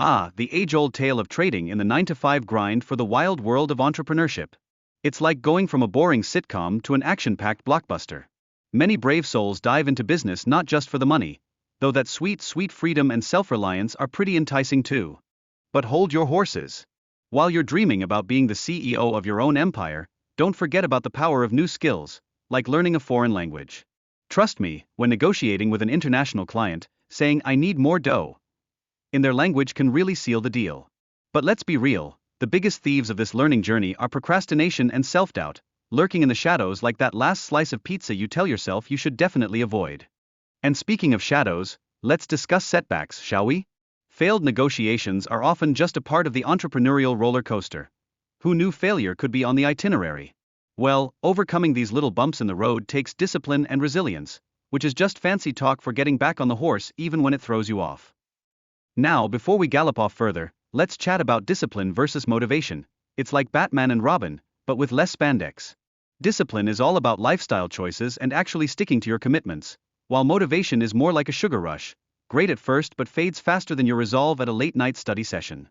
Ah, the age-old tale of trading in the 9-to-5 grind for the wild world of entrepreneurship. It's like going from a boring sitcom to an action-packed blockbuster. Many brave souls dive into business not just for the money, though that sweet, sweet freedom and self-reliance are pretty enticing too. But hold your horses. While you're dreaming about being the CEO of your own empire, don't forget about the power of new skills, like learning a foreign language. Trust me, when negotiating with an international client, saying "I need more dough" in their language can really seal the deal. But let's be real, the biggest thieves of this learning journey are procrastination and self-doubt, lurking in the shadows like that last slice of pizza you tell yourself you should definitely avoid. And speaking of shadows, let's discuss setbacks, shall we? Failed negotiations are often just a part of the entrepreneurial roller coaster. Who knew failure could be on the itinerary? Well, overcoming these little bumps in the road takes discipline and resilience, which is just fancy talk for getting back on the horse even when it throws you off. Now, before we gallop off further, let's chat about discipline versus motivation. It's like Batman and Robin, but with less spandex. Discipline is all about lifestyle choices and actually sticking to your commitments, while motivation is more like a sugar rush, great at first but fades faster than your resolve at a late-night study session.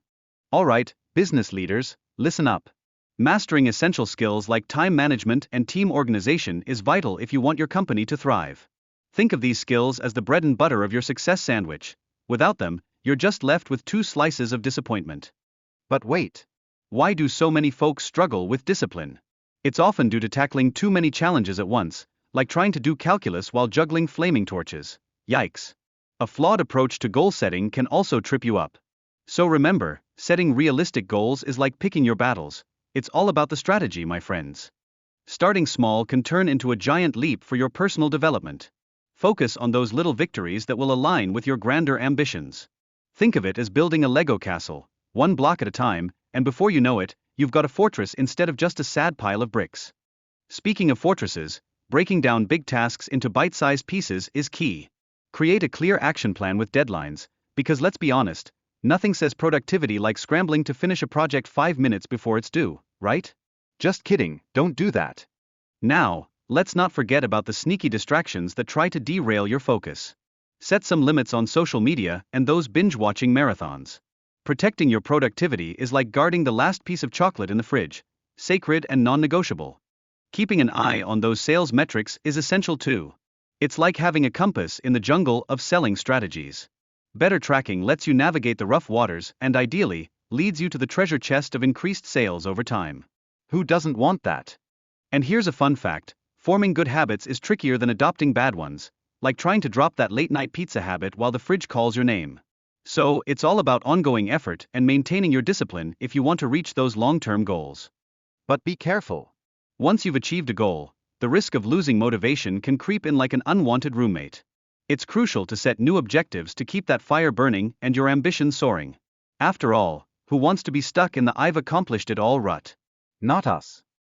Alright, business leaders, listen up. Mastering essential skills like time management and team organization is vital if you want your company to thrive. Think of these skills as the bread and butter of your success sandwich. Without them, you're just left with 2 slices of disappointment. But wait. Why do so many folks struggle with discipline? It's often due to tackling too many challenges at once, like trying to do calculus while juggling flaming torches. Yikes. A flawed approach to goal setting can also trip you up. So remember, setting realistic goals is like picking your battles. It's all about the strategy, my friends. Starting small can turn into a giant leap for your personal development. Focus on those little victories that will align with your grander ambitions. Think of it as building a Lego castle, one block at a time, and before you know it, you've got a fortress instead of just a sad pile of bricks. Speaking of fortresses, breaking down big tasks into bite-sized pieces is key. Create a clear action plan with deadlines, because let's be honest, nothing says productivity like scrambling to finish a project 5 minutes before it's due, right? Just kidding, don't do that. Now, let's not forget about the sneaky distractions that try to derail your focus. Set some limits on social media and those binge-watching marathons. Protecting your productivity is like guarding the last piece of chocolate in the fridge, sacred and non-negotiable. Keeping an eye on those sales metrics is essential too. It's like having a compass in the jungle of selling strategies. Better tracking lets you navigate the rough waters and ideally, leads you to the treasure chest of increased sales over time. Who doesn't want that? And here's a fun fact, forming good habits is trickier than adopting bad ones, like trying to drop that late-night pizza habit while the fridge calls your name. So, it's all about ongoing effort and maintaining your discipline if you want to reach those long-term goals. But be careful. Once you've achieved a goal, the risk of losing motivation can creep in like an unwanted roommate. It's crucial to set new objectives to keep that fire burning and your ambition soaring. After all, who wants to be stuck in the "I've accomplished it all" rut? Not us.